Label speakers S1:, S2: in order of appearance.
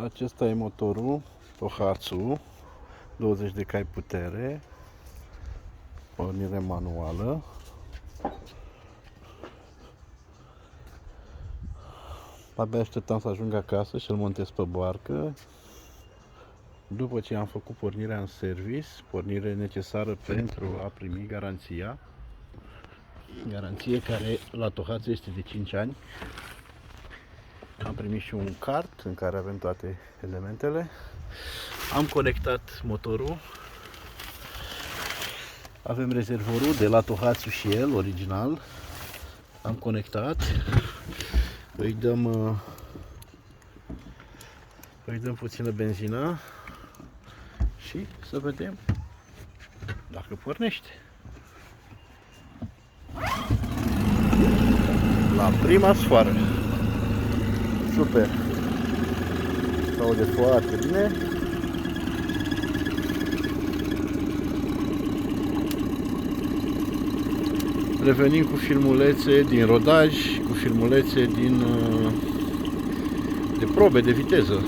S1: Acesta e motorul Tohatsu, 20 de cai putere, pornire manuală. Abia așteptam să ajung acasă și îl montez pe barcă. După ce am făcut pornirea în service, pornire necesară pentru a primi garanția. Garanție care la Tohatsu este de 5 ani. Am primit și un card în care avem toate elementele. Am conectat motorul. Avem rezervorul de la Tohatsu și el, original. Am conectat. Îi dăm puțină benzină și să vedem dacă pornește. La prima sfoară. Super. Se aude foarte bine. Revenim cu filmulețe din rodaj, cu filmulețe de probe de viteză.